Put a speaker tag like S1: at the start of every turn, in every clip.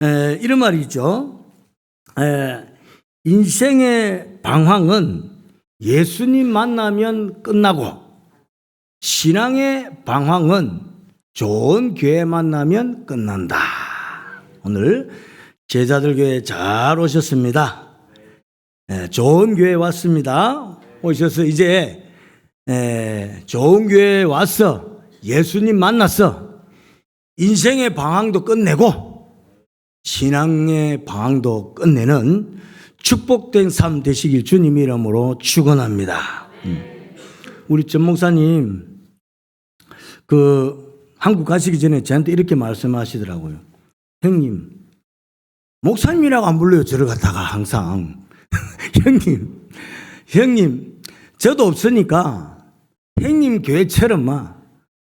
S1: 이런 말이 있죠. 인생의 방황은 예수님 만나면 끝나고 신앙의 방황은 좋은 교회 만나면 끝난다. 오늘 제자들 교회 잘 오셨습니다. 좋은 교회 왔습니다. 오셔서 이제 좋은 교회에 와서 예수님 만났어. 인생의 방황도 끝내고 신앙의 방황도 끝내는 축복된 삶 되시길 주님 이름으로 축원합니다. 우리 전 목사님 한국 가시기 전에 저한테 이렇게 말씀하시더라고요. 형님, 목사님이라고 안 불러요. 저를 갖다가 항상 형님 저도 없으니까 형님 교회처럼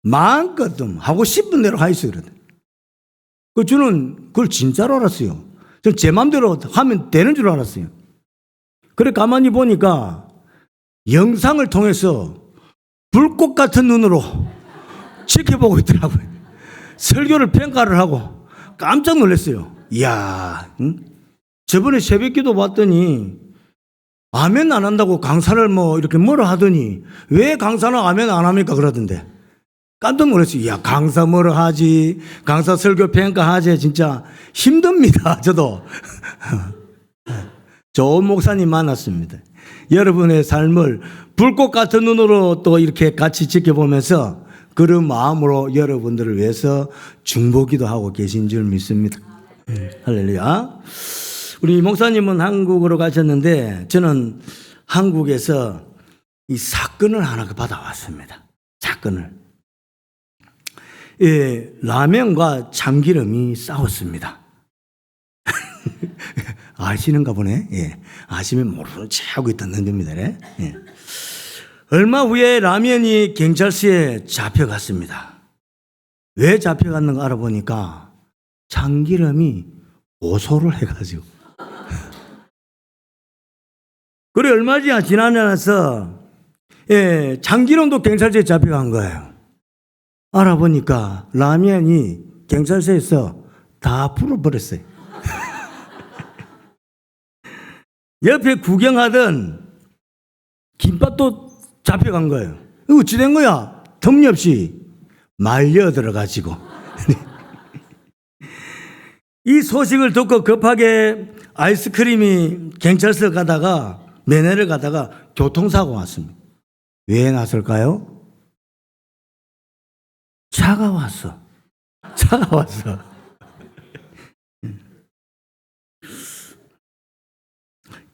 S1: 마음껏 좀 하고 싶은 대로 하이소 그러더니 저는 그걸 진짜로 알았어요. 저는 제 마음대로 하면 되는 줄 알았어요. 그래 가만히 보니까 영상을 통해서 불꽃 같은 눈으로 지켜보고 있더라고요. 설교를 평가를 하고 깜짝 놀랐어요. 이야, 저번에 새벽기도 봤더니 아멘 안 한다고 강사를 이렇게 뭐라 하더니 왜 강사는 아멘 안 합니까 그러던데 깜짝 놀랐어요. 이야, 강사 뭐라 하지, 강사 설교 평가하지. 진짜 힘듭니다. 저도 좋은 목사님 만났습니다. 여러분의 삶을 불꽃 같은 눈으로 또 이렇게 같이 지켜보면서 그런 마음으로 여러분들을 위해서 중보기도 하고 계신 줄 믿습니다. 할렐루야. 우리 목사님은 한국으로 가셨는데 저는 한국에서 이 사건을 하나 받아왔습니다. 사건을. 라면과 참기름이 싸웠습니다. 아시는가 보네. 아시면 모르는 체 하고 있다는 겁니다. 얼마 후에 라면이 경찰서에 잡혀갔습니다. 왜 잡혀갔는가 알아보니까 참기름이 고소를 해가지고. 그래 얼마 지나서 참기름도 경찰서에 잡혀간 거예요. 알아보니까 라면이 경찰서에서 다 풀어버렸어요. 옆에 구경하던 김밥도 잡혀간 거예요. 이거 어찌 된 거야? 터무니없이 말려 들어가지고. 이 소식을 듣고 급하게 아이스크림이 경찰서 가다가 면회를 가다가 교통사고 왔습니다. 왜 났을까요? 차가 왔어.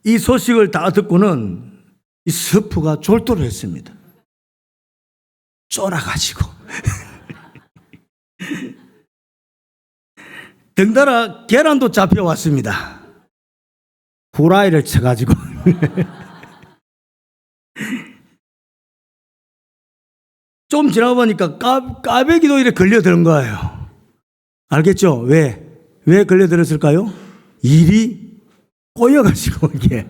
S1: 이 소식을 다 듣고는 이 스프가 졸도를 했습니다. 쫄아가지고. 덩달아 계란도 잡혀왔습니다. 후라이를 쳐가지고. 좀 지나고 보니까 까베기도 이렇게 걸려드는 거예요. 알겠죠? 왜 걸려들었을까요? 일이 꼬여가지고 이게.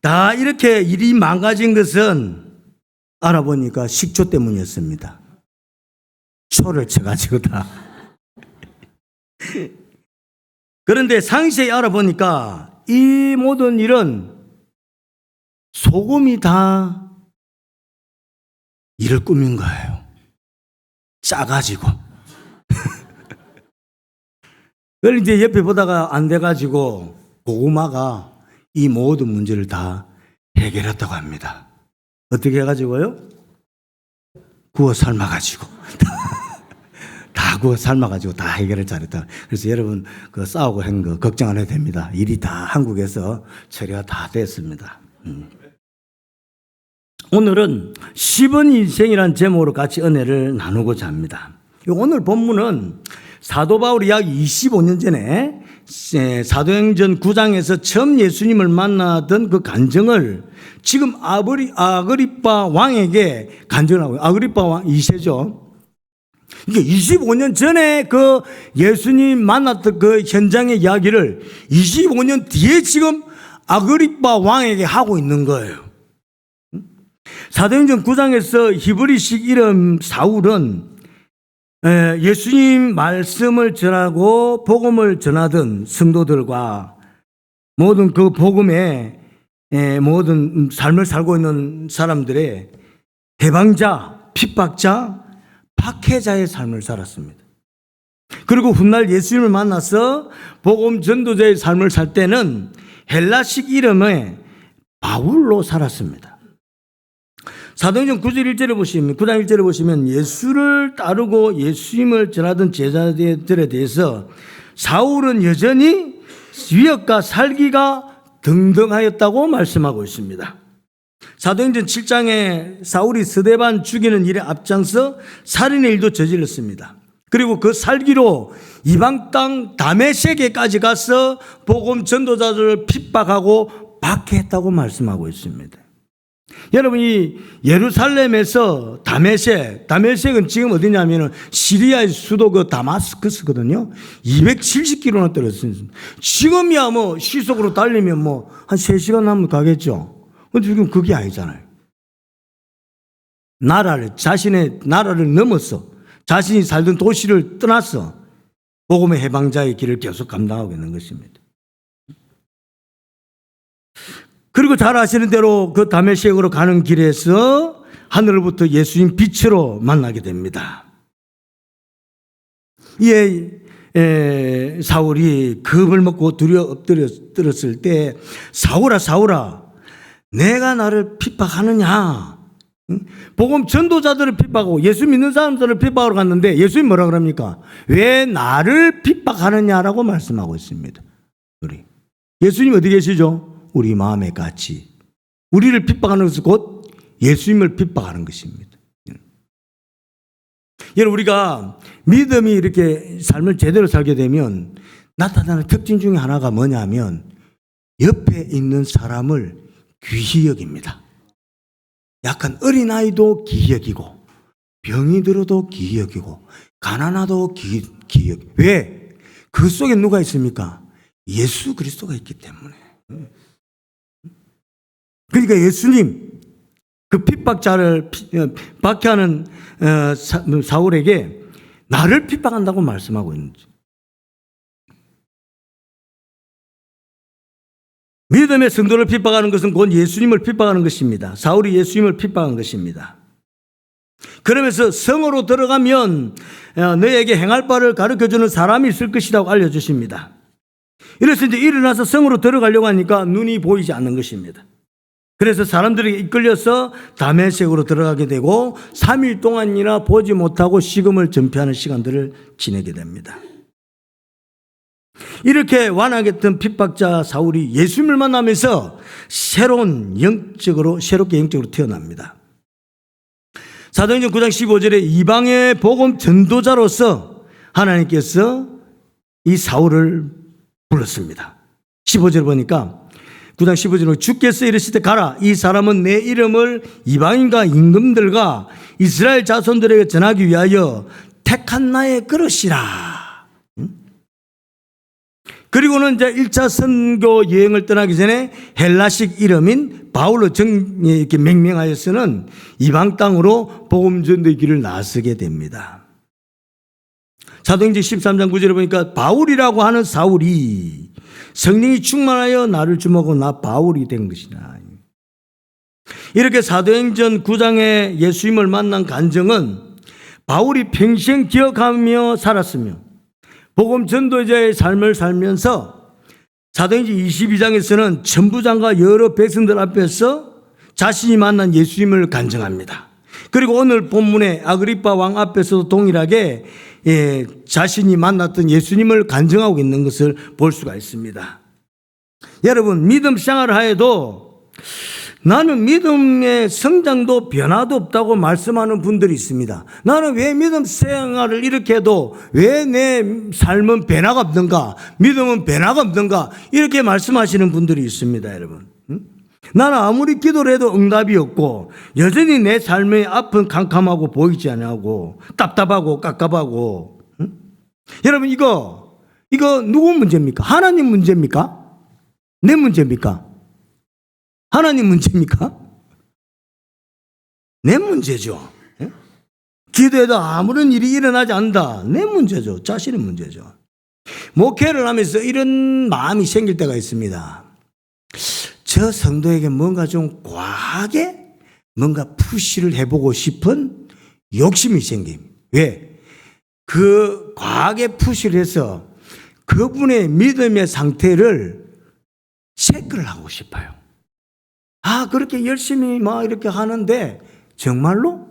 S1: 다 이렇게 일이 망가진 것은 알아보니까 식초 때문이었습니다. 초를 쳐가지고 다. 그런데 상세히 알아보니까 이 모든 일은 소금이 다 일을 꾸민 거예요. 짜가지고. 그걸 이제 옆에 보다가 안 돼가지고 고구마가 이 모든 문제를 다 해결했다고 합니다. 어떻게 해가지고요? 구워 삶아가지고. 다 구워 삶아가지고 다 해결을 잘했다. 그래서 여러분 싸우고 한 거 걱정 안 해도 됩니다. 일이 다 한국에서 처리가 다 됐습니다. 오늘은 10원 인생이라는 제목으로 같이 은혜를 나누고자 합니다. 오늘 본문은 사도 바울이 약 25년 전에 사도행전 9장에서 처음 예수님을 만나던 그 간증을 지금 아그리빠 왕에게 간증하고, 아그리빠 왕 2세죠. 이게 25년 전에 그 예수님 만났던 그 현장의 이야기를 25년 뒤에 지금 아그리빠 왕에게 하고 있는 거예요. 사도행전 9장에서 히브리식 이름 사울은 예수님 말씀을 전하고 복음을 전하던 성도들과 모든 그 복음에 모든 삶을 살고 있는 사람들의 해방자, 핍박자, 박해자의 삶을 살았습니다. 그리고 훗날 예수님을 만나서 복음 전도자의 삶을 살 때는 헬라식 이름의 바울로 살았습니다. 사도행전 9장 1절에 보시면 예수를 따르고 예수님을 전하던 제자들에 대해서 사울은 여전히 위협과 살기가 등등하였다고 말씀하고 있습니다. 사도행전 7장에 사울이 스데반 죽이는 일에 앞장서 살인의 일도 저질렀습니다. 그리고 그 살기로 이방 땅 다메섹에까지 가서 복음 전도자들을 핍박하고 박해했다고 말씀하고 있습니다. 여러분, 이 예루살렘에서 다메섹은 지금 어디냐면 시리아의 수도 그 다마스커스거든요. 270km나 떨어졌습니다. 지금이야 뭐 시속으로 달리면 뭐 한 3시간 하면 가겠죠. 근데 지금 그게 아니잖아요. 자신의 나라를 넘어서 자신이 살던 도시를 떠나서 복음의 해방자의 길을 계속 감당하고 있는 것입니다. 그리고 잘 아시는 대로 그 다메섹으로 가는 길에서 하늘로부터 예수님 빛으로 만나게 됩니다. 이에 사울이 겁을 먹고 두려워 엎드렸을 때 사울아 사울아 내가 나를 핍박하느냐. 복음 전도자들을 핍박하고 예수 믿는 사람들을 핍박하러 갔는데 예수님 뭐라 그럽니까? 왜 나를 핍박하느냐라고 말씀하고 있습니다. 예수님 어디 계시죠? 우리 마음에 같이 우리를 핍박하는 것은 곧 예수님을 핍박하는 것입니다. 여러분, 우리가 믿음이 이렇게 삶을 제대로 살게 되면 나타나는 특징 중에 하나가 뭐냐면 옆에 있는 사람을 귀히 여깁니다. 약간 어린아이도 귀히 여기고 병이 들어도 귀히 여기고 가난하도 귀히 여기고. 왜? 그 속에 누가 있습니까? 예수 그리스도가 있기 때문에. 그러니까 예수님 그 핍박자를 박해하는 사울에게 나를 핍박한다고 말씀하고 있는 거죠. 믿음의 성도를 핍박하는 것은 곧 예수님을 핍박하는 것입니다. 사울이 예수님을 핍박한 것입니다. 그러면서 성으로 들어가면 너에게 행할 바를 가르쳐주는 사람이 있을 것이라고 알려주십니다. 이래서 이제 일어나서 성으로 들어가려고 하니까 눈이 보이지 않는 것입니다. 그래서 사람들에게 이끌려서 다메섹으로 들어가게 되고 3일 동안이나 보지 못하고 식음을 전폐하는 시간들을 지내게 됩니다. 이렇게 완악했던 핍박자 사울이 예수님을 만나면서 새롭게 영적으로 태어납니다. 사도행전 9장 15절에 이방의 복음 전도자로서 하나님께서 이 사울을 불렀습니다. 15절 보니까 9장 15절로 주께서 이르시되 가라 이 사람은 내 이름을 이방인과 임금들과 이스라엘 자손들에게 전하기 위하여 택한 나의 그릇이라. 그리고는 이제 1차 선교 여행을 떠나기 전에 헬라식 이름인 바울로 이렇게 명명하여서는 이방 땅으로 복음 전도의 길을 나서게 됩니다. 사도행전 13장 9절에 보니까 바울이라고 하는 사울이 성령이 충만하여 나를 주목하고 나 바울이 된 것이다. 이렇게 사도행전 9장에 예수님을 만난 간증은 바울이 평생 기억하며 살았으며 복음 전도자의 삶을 살면서 사도행전 22장에서는 천부장과 여러 백성들 앞에서 자신이 만난 예수님을 간증합니다. 그리고 오늘 본문의 아그리파 왕 앞에서도 동일하게 자신이 만났던 예수님을 간증하고 있는 것을 볼 수가 있습니다. 여러분, 믿음 생활을 하여도 나는 믿음의 성장도 변화도 없다고 말씀하는 분들이 있습니다. 나는 왜 믿음 생활을 이렇게 해도 왜 내 삶은 변화가 없는가? 믿음은 변화가 없는가? 이렇게 말씀하시는 분들이 있습니다, 여러분. 나는 아무리 기도를 해도 응답이 없고 여전히 내 삶의 앞은 캄캄하고 보이지 않고 답답하고 깝깝하고. 여러분, 이거 누구 문제입니까? 하나님 문제입니까? 내 문제입니까? 하나님 문제입니까? 내 문제죠. 기도해도 아무런 일이 일어나지 않는다. 내 문제죠. 자신의 문제죠. 목회를 하면서 이런 마음이 생길 때가 있습니다. 저 성도에게 뭔가 좀 과하게 뭔가 푸시를 해보고 싶은 욕심이 생깁니다. 왜? 그 과하게 푸시를 해서 그분의 믿음의 상태를 체크를 하고 싶어요. 아, 그렇게 열심히 막 이렇게 하는데 정말로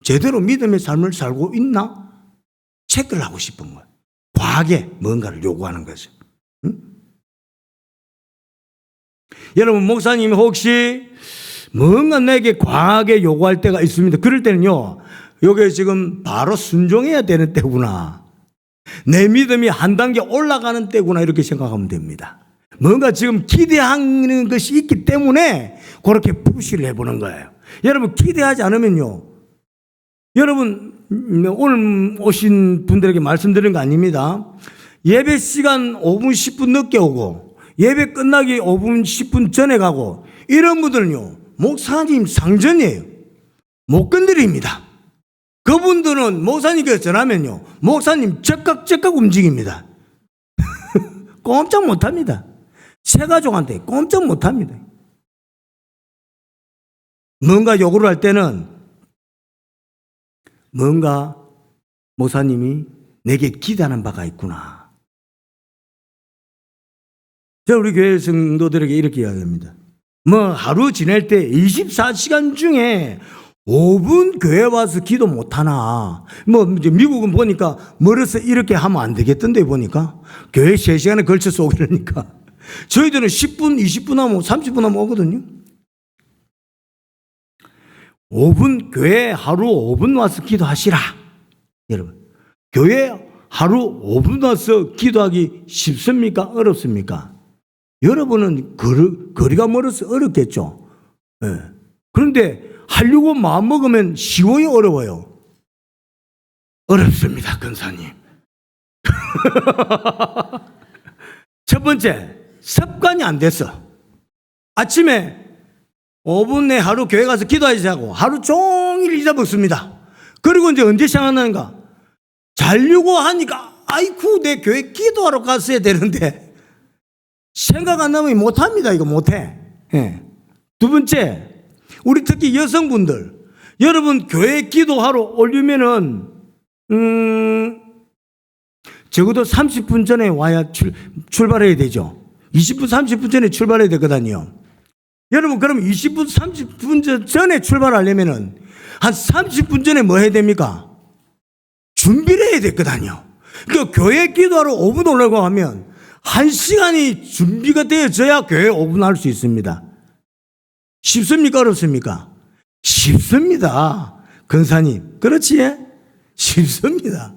S1: 제대로 믿음의 삶을 살고 있나? 체크를 하고 싶은 거예요. 과하게 뭔가를 요구하는 거죠. 응? 여러분, 목사님 혹시 뭔가 내게 과하게 요구할 때가 있습니다. 그럴 때는요, 요게 지금 바로 순종해야 되는 때구나. 내 믿음이 한 단계 올라가는 때구나. 이렇게 생각하면 됩니다. 뭔가 지금 기대하는 것이 있기 때문에 그렇게 푸시를 해보는 거예요. 여러분, 기대하지 않으면요, 여러분, 오늘 오신 분들에게 말씀드린 거 아닙니다. 예배 시간 5분, 10분 늦게 오고, 예배 끝나기 5분, 10분 전에 가고, 이런 분들은요, 목사님 상전이에요. 못 건드립니다. 그분들은 목사님께서 전하면요, 목사님 적극 움직입니다. 꼼짝 못 합니다. 새 가족한테 꼼짝 못 합니다. 뭔가 요구를 할 때는 뭔가 목사님이 내게 기대하는 바가 있구나. 제가 우리 교회 성도들에게 이렇게 이야기합니다. 뭐 하루 지낼 때 24시간 중에 5분 교회 와서 기도 못하나. 뭐 미국은 보니까 멀어서 이렇게 하면 안 되겠던데 보니까 교회 3시간에 걸쳐서 오기라니까. 저희들은 10분, 20분 하면 30분 하면 오거든요. 5분 교회 하루 5분 와서 기도하시라. 여러분, 교회 하루 5분 와서 기도하기 쉽습니까? 어렵습니까? 여러분은 거리가 멀어서 어렵겠죠. 네. 그런데 하려고 마음먹으면 쉬워요, 어려워요? 어렵습니다, 권사님. 첫 번째, 습관이 안 됐어. 아침에 5분 내 하루 교회 가서 기도하자고 하루 종일 잊어먹습니다. 그리고 이제 언제 시작하는가? 자려고 하니까 아이쿠, 내 교회 기도하러 갔어야 되는데 생각 안 나면 못합니다. 이거 못해. 네. 두 번째, 우리 특히 여성분들, 여러분 교회 기도하러 오려면은 적어도 30분 전에 와야 출발해야 되죠. 20분, 30분 전에 출발해야 되거든요. 여러분, 그럼 20분, 30분 전에 출발하려면은 한 30분 전에 뭐 해야 됩니까? 준비를 해야 됐거든요. 그러니까 교회 기도하러 5분 오려고 하면 1시간이 준비가 되어져야 교회 5분 할 수 있습니다. 쉽습니까? 어렵습니까? 쉽습니다. 권사님. 그렇지? 쉽습니다.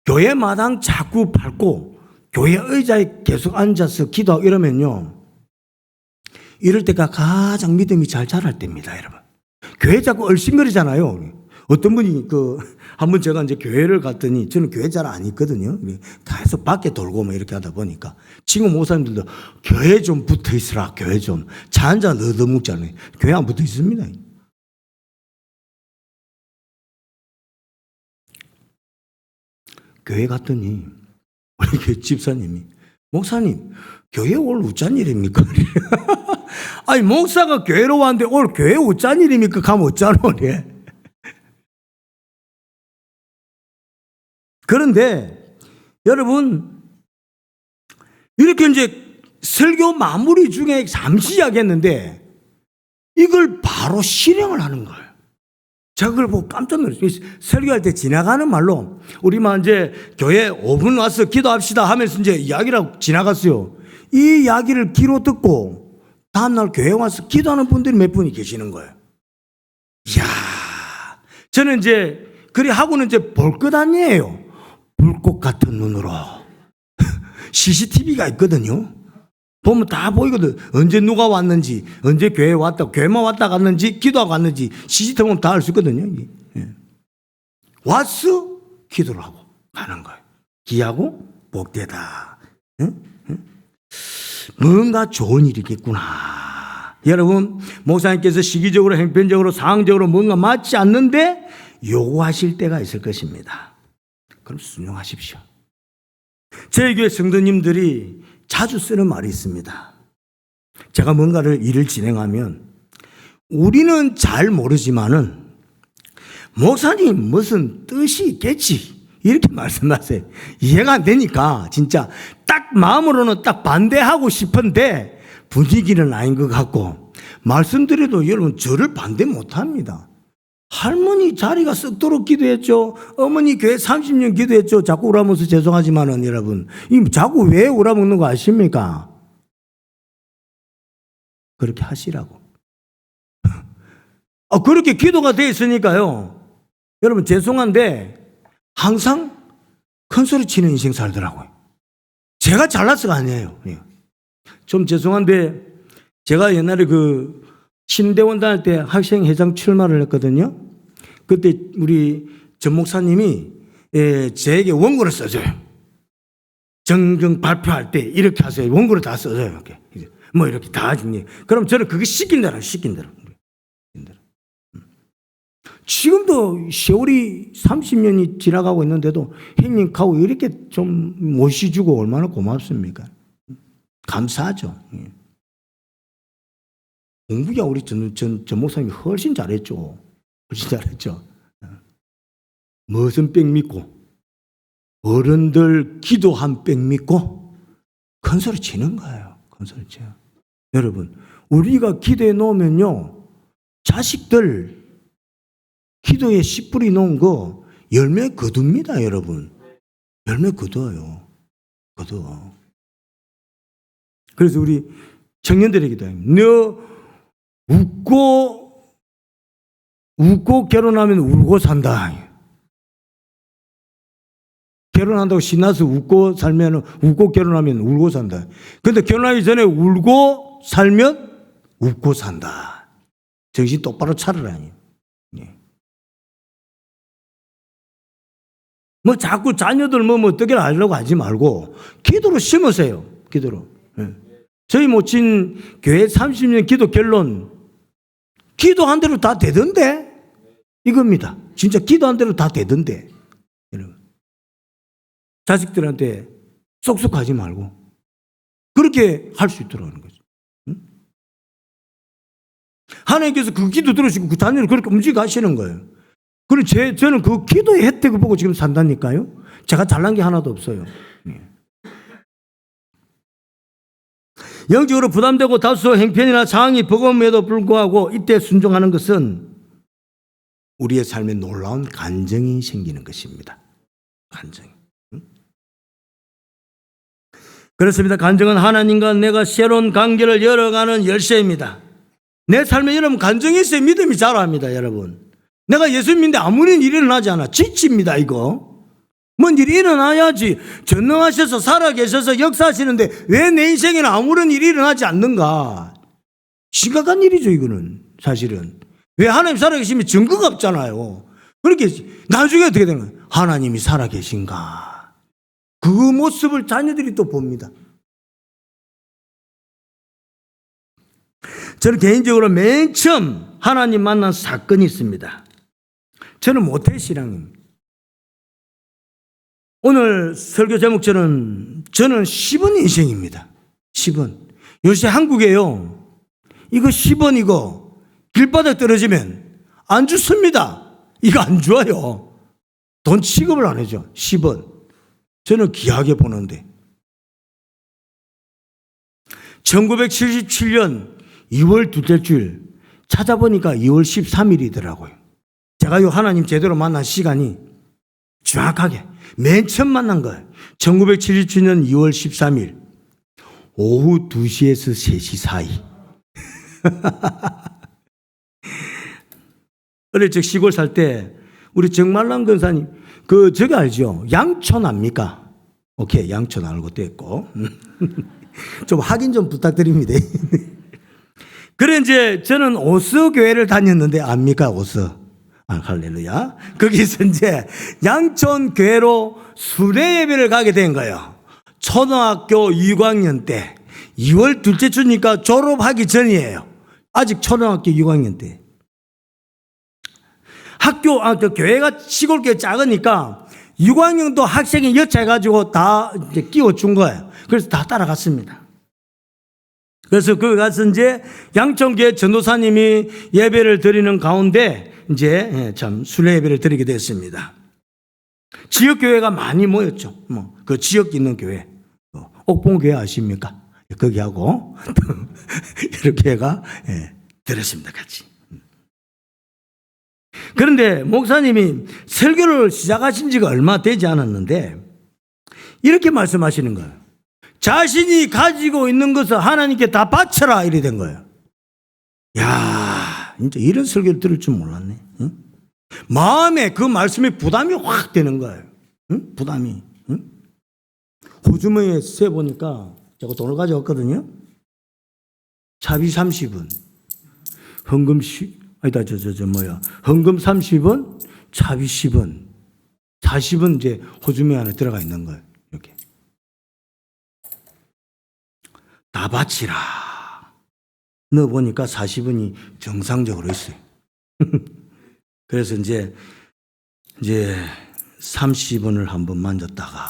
S1: 교회 마당 자꾸 밟고 교회 의자에 계속 앉아서 기도하고 이러면요, 이럴 때가 가장 믿음이 잘 자랄 때입니다, 여러분. 교회 자꾸 얼씬거리잖아요. 어떤 분이 한번 제가 이제 교회를 갔더니, 저는 교회 잘 안 있거든요. 계속 밖에 돌고 뭐 이렇게 하다 보니까 친구 목사님들도 교회 좀 붙어 있으라, 교회 좀. 차 한잔 얻어먹잖아요. 교회 안 붙어 있습니다. 교회 갔더니 우리 집사님이, 목사님, 교회 올 우짠일입니까? 아니, 목사가 교회로 왔는데 올 교회 우짠일입니까? 가면 어쩌노? 그런데 여러분, 이렇게 이제 설교 마무리 중에 잠시 이야기했는데 이걸 바로 실행을 하는 거예요. 제가 그걸 보고 깜짝 놀랐어요. 설교할 때 지나가는 말로 우리만 이제 교회 5분 와서 기도합시다 하면서 이제 이야기라고 지나갔어요. 이 이야기를 귀로 듣고 다음날 교회 와서 기도하는 분들이 몇 분이 계시는 거예요. 이야, 저는 이제 그리 하고는 이제 볼 것 아니에요. 불꽃 같은 눈으로. CCTV가 있거든요. 보면 다 보이거든. 언제 누가 왔는지, 언제 교회에 왔다, 교회만 왔다 갔는지, 기도하고 왔는지, CCTV 보면 다 알 수 있거든요. 왔어? 기도를 하고 가는 거예요. 기하고 복되다. 응? 뭔가 좋은 일이겠구나. 여러분, 목사님께서 시기적으로, 형편적으로, 상황적으로 뭔가 맞지 않는데 요구하실 때가 있을 것입니다. 그럼 순종하십시오. 저희 교회 성도님들이 자주 쓰는 말이 있습니다. 제가 뭔가를 일을 진행하면 우리는 잘 모르지만은 목사님 무슨 뜻이 있겠지 이렇게 말씀하세요. 이해가 안 되니까 진짜 딱 마음으로는 딱 반대하고 싶은데 분위기는 아닌 것 같고 말씀드려도 여러분 저를 반대 못합니다. 할머니 자리가 썩도록 기도했죠. 어머니 교회 30년 기도했죠. 자꾸 우라면서 죄송하지만은 여러분 자꾸 왜 우라먹는 거 아십니까? 그렇게 하시라고. 그렇게 기도가 돼 있으니까요. 여러분 죄송한데 항상 큰 소리 치는 인생 살더라고요. 제가 잘나서가 아니에요. 좀 죄송한데 제가 옛날에 그 신대원 다닐 때 학생회장 출마를 했거든요. 그때 우리 전 목사님이 저에게 원고를 써줘요. 정경 발표할 때 이렇게 하세요. 원고를 다 써줘요. 이렇게. 뭐 이렇게 다 하지. 그럼 저는 그게 시킨 대로. 지금도 세월이 30년이 지나가고 있는데도 형님하고 이렇게 좀 모시주고 얼마나 고맙습니까? 감사하죠. 공부야 우리 전 목사님이 훨씬 잘했죠. 무슨 백 믿고 어른들 기도한 백 믿고 큰 소리 치는 거예요. 큰 소리 쳐. 여러분 우리가 기도해 놓으면요 자식들 기도에 씨 뿌리 놓은 거 열매 거둡니다. 여러분 열매 거둬요. 거둬. 그래서 우리 청년들에게도 너 웃고 결혼하면 울고 산다. 결혼한다고 신나서 웃고 살면 웃고 결혼하면 울고 산다. 근데 결혼하기 전에 울고 살면 웃고 산다. 정신 똑바로 차리라니. 뭐 자꾸 자녀들 뭐 어떻게 하려고 하지 말고 기도로 심으세요. 기도로. 저희 모친 교회 30년 기도 결론 기도한 대로 다 되던데 이겁니다. 진짜 기도한 대로 다 되던데. 여러분 자식들한테 쏙쏙하지 말고 그렇게 할 수 있도록 하는 거죠. 하나님께서 그 기도 들으시고 그 자녀를 그렇게 움직여 가시는 거예요. 그리고 저는 그 기도의 혜택을 보고 지금 산다니까요. 제가 잘난 게 하나도 없어요. 영적으로 부담되고 다소 형편이나 상황이 버거움에도 불구하고 이때 순종하는 것은 우리의 삶에 놀라운 간증이 생기는 것입니다. 간증. 그렇습니다. 간증은 하나님과 내가 새로운 관계를 열어가는 열쇠입니다. 내 삶에 여러분 간증이 있어야 믿음이 자랍니다. 여러분 내가 예수 믿는데 아무런 일이 일어나지 않아. 지칩니다 이거. 뭔 일이 일어나야지. 전능하셔서 살아계셔서 역사하시는데 왜 내 인생에는 아무런 일이 일어나지 않는가. 심각한 일이죠 이거는. 사실은 왜 하나님 살아계시면 증거가 없잖아요. 그렇게 나중에 어떻게 되는 거예요. 하나님이 살아계신가. 그 모습을 자녀들이 또 봅니다. 저는 개인적으로 맨 처음 하나님 만난 사건이 있습니다. 저는 모태신앙입니다. 오늘 설교 제목처럼 저는 10원 인생입니다. 10원. 요새 한국에요. 이거 10원 이거 길바닥 떨어지면 안 죽습니다. 이거 안 좋아요. 돈 취급을 안 해줘. 10원. 저는 귀하게 보는데 1977년 2월 둘째 주일 찾아보니까 2월 13일이더라고요. 제가 요 하나님 제대로 만난 시간이 정확하게 맨 처음 만난 거예요. 1977년 2월 13일 오후 2시에서 3시 사이. 어릴 적 시골 살 때 우리 정말랑 권사님 저기 알죠? 양촌 압니까? 오케이, 양촌 알고 됐고. 좀 확인 좀 부탁드립니다. 그래 이제 저는 오스 교회를 다녔는데 압니까? 오스. 할렐루야. 거기서 이제 양촌 교회로 수례 예배를 가게 된 거예요. 초등학교 6학년 때 2월 둘째 주니까 졸업하기 전이에요. 아직 초등학교 6학년 때. 교회가 시골교회 작으니까 6학년도 학생이 여차해가지고 다 이제 끼워준 거예요. 그래서 다 따라갔습니다. 그래서 거기 가서 이제 양천교회 전도사님이 예배를 드리는 가운데 이제 참 순례 예배를 드리게 됐습니다. 지역교회가 많이 모였죠. 그 지역 있는 교회. 옥봉교회 아십니까? 거기하고 이렇게 해가 들었습니다. 같이. 그런데 목사님이 설교를 시작하신 지가 얼마 되지 않았는데 이렇게 말씀하시는 거예요. 자신이 가지고 있는 것을 하나님께 다 바쳐라 이래 된 거예요. 야, 진짜 이런 설교를 들을 줄 몰랐네. 응? 마음에 그 말씀이 부담이 확 되는 거예요. 응? 부담이. 응? 호주머니에 세 보니까 제가 돈을 가져왔거든요. 차비 30원, 헌금 헌금 30원, 차비 10원, 40원 이제 호주머니 안에 들어가 있는 거예요. 이렇게. 다 바치라. 넣어보니까 40원이 정상적으로 있어요. 그래서 이제 30원을 한번 만졌다가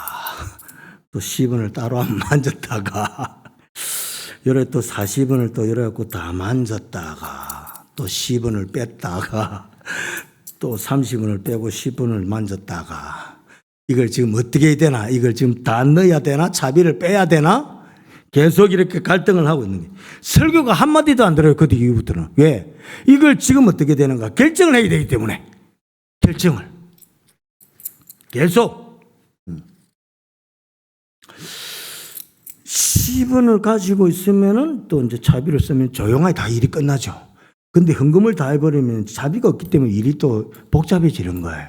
S1: 또 10원을 따로 한번 만졌다가 요래 또 40원을 또 요래 갖고 다 만졌다가 또 10원을 뺐다가 또 30원을 빼고 10원을 만졌다가 이걸 지금 어떻게 해야 되나? 이걸 지금 다 넣어야 되나? 차비를 빼야 되나? 계속 이렇게 갈등을 하고 있는 거예요. 설교가 한마디도 안 들어요. 그 이후부터는. 왜? 이걸 지금 어떻게 되는가? 결정을 해야 되기 때문에. 결정을. 계속. 10원을 가지고 있으면은 또 이제 차비를 쓰면 조용하게 다 일이 끝나죠. 근데 헌금을 다 해버리면 차비가 없기 때문에 일이 또 복잡해지는 거예요.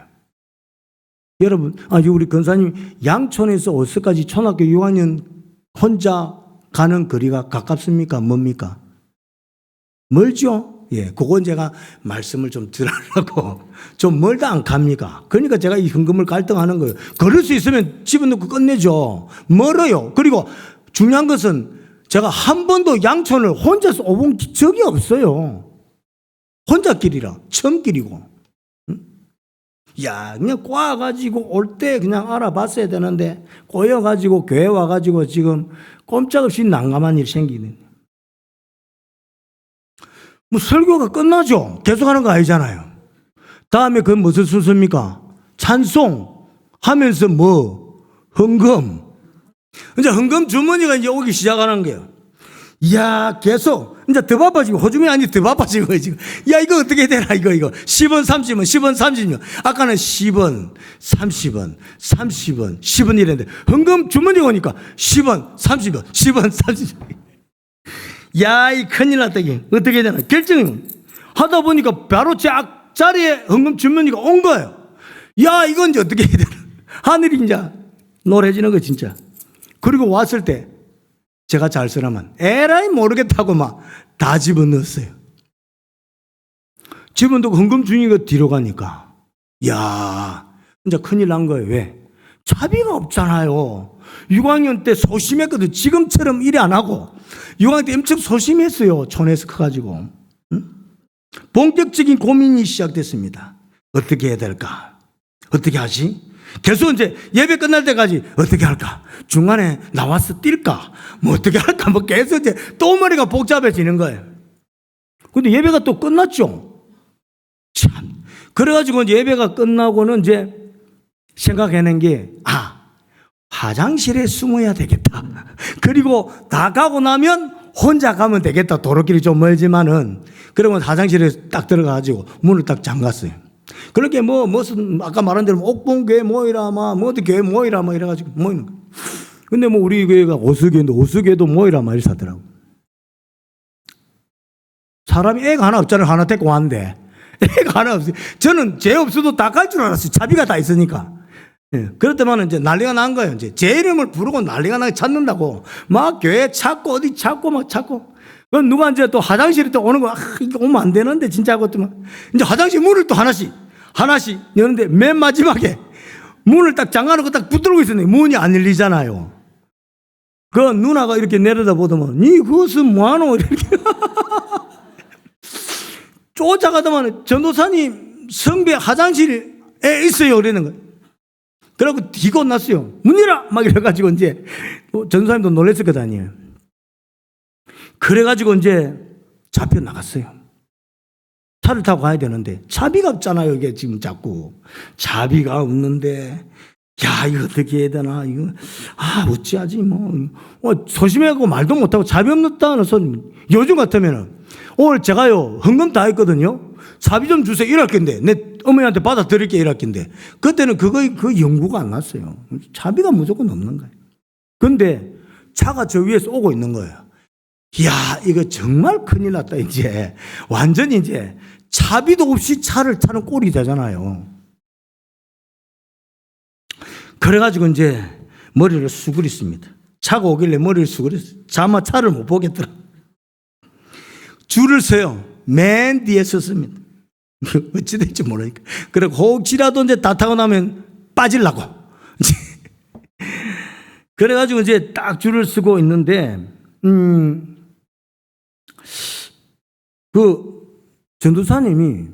S1: 여러분, 우리 권사님 양촌에서 오스까지 초등학교 6학년 혼자 가는 거리가 가깝습니까? 뭡니까? 멀죠? 예, 그건 제가 말씀을 좀 들으려고 좀 멀다 안 갑니까? 그러니까 제가 이 헌금을 갈등하는 거예요. 걸을 수 있으면 집어넣고 끝내죠. 멀어요. 그리고 중요한 것은 제가 한 번도 양촌을 혼자서 오본 적이 없어요. 혼자 길이라, 처음 길이고. 야, 그냥 꼬아가지고 올 때 그냥 알아봤어야 되는데, 꼬여가지고 교회 와가지고 지금 꼼짝없이 난감한 일이 생기는. 뭐 설교가 끝나죠? 계속하는 거 아니잖아요. 다음에 그건 무슨 순서입니까? 찬송 하면서 헌금. 이제 헌금 주머니가 이제 오기 시작하는 거예요. 이야, 계속. 이제 더 바빠지고, 호주머니 아니 더 바빠지고, 거예요, 지금. 야, 이거 어떻게 되나, 이거. 10원, 30원, 10원, 30원. 아까는 10원, 30원, 30원, 10원 이랬는데, 헌금 주머니가 오니까 10원, 30원, 10원, 30원. 야, 이 큰일 났다, 이게. 어떻게 되나. 결정이 하다 보니까 바로 제 앞자리에 헌금 주머니가 온 거예요. 야, 이건 이제 어떻게 해야 되나. 하늘이 이제 노래지는 거, 진짜. 그리고 왔을 때, 제가 잘 쓰라면 에라이 모르겠다고 막 다 집어넣었어요. 집어넣고 헌금 주니까 뒤로 가니까 야, 진짜 큰일 난 거예요. 왜? 차비가 없잖아요. 6학년 때 소심했거든. 지금처럼 일 안 하고 6학년 때 엄청 소심했어요. 촌에서 커가지고. 본격적인 고민이 시작됐습니다. 어떻게 해야 될까? 어떻게 하지? 계속 이제 예배 끝날 때까지 어떻게 할까? 중간에 나와서 뛸까? 뭐 어떻게 할까? 뭐 계속 이제 또 머리가 복잡해지는 거예요. 근데 예배가 또 끝났죠? 참. 그래가지고 이제 예배가 끝나고는 이제 생각해낸 게, 화장실에 숨어야 되겠다. 그리고 다 가고 나면 혼자 가면 되겠다. 도로길이 좀 멀지만은. 그러면 화장실에 딱 들어가가지고 문을 딱 잠갔어요. 그렇게 무슨 아까 말한 대로 옥봉교회 모이라 어디 교회 모이라 이래가지고 모이는 거예요. 근데 우리 교회가 오수교회인데 오수교회도 모이라 이렇게 하더라고. 사람이 애가 하나 없잖아요. 하나 데리고 왔는데 애가 하나 없어요. 저는 죄 없어도 다 갈 줄 알았어요. 차비가 다 있으니까. 예. 그렇다면 이제 난리가 난 거예요. 이제 제 이름을 부르고 난리가 나게 찾는다고 막 교회 찾고 어디 찾고 막 찾고. 그럼 누가 이제 또 화장실에 또 오는 거, 이거 오면 안 되는데, 진짜 그것도 이제 화장실 문을 또 하나씩 여는데 맨 마지막에 문을 딱 잠가놓고 딱 붙들고 있었는데 문이 안 열리잖아요. 그 누나가 이렇게 내려다 보더만, 니 그것은 뭐하노? 이렇게. 쫓아가더만 전도사님 성배 화장실에 있어요. 그러는 거예요. 그래갖고 뒤고 났어요. 문 열어! 막 이래가지고 이제 전도사님도 놀랬을 것 아니에요. 그래가지고 이제 잡혀 나갔어요. 차를 타고 가야 되는데 차비가 없잖아요. 이게 지금 자꾸 차비가 없는데 야 이거 어떻게 해야 되나 이거 어찌하지 뭐 소심해갖고 말도 못하고 차비 없다는 손. 요즘 같으면은 오늘 제가요 헌금 다 했거든요. 차비 좀 주세요 이럴 건데 내 어머니한테 받아 드릴게 이럴 건데 그때는 그 연구가 안 났어요. 차비가 무조건 없는 거예요. 근데 차가 저 위에서 오고 있는 거예요. 이야 이거 정말 큰일 났다. 이제 완전히 이제 차비도 없이 차를 타는 꼴이 되잖아요. 그래가지고 이제 머리를 수그렸습니다. 차가 오길래 머리를 수그렸어요. 차마 차를 못 보겠더라. 줄을 서요. 맨 뒤에 섰습니다. 어찌 될지 모르니까. 그래 혹시라도 이제 다 타고 나면 빠지려고. 그래가지고 이제 딱 줄을 서고 있는데 그 전도사님이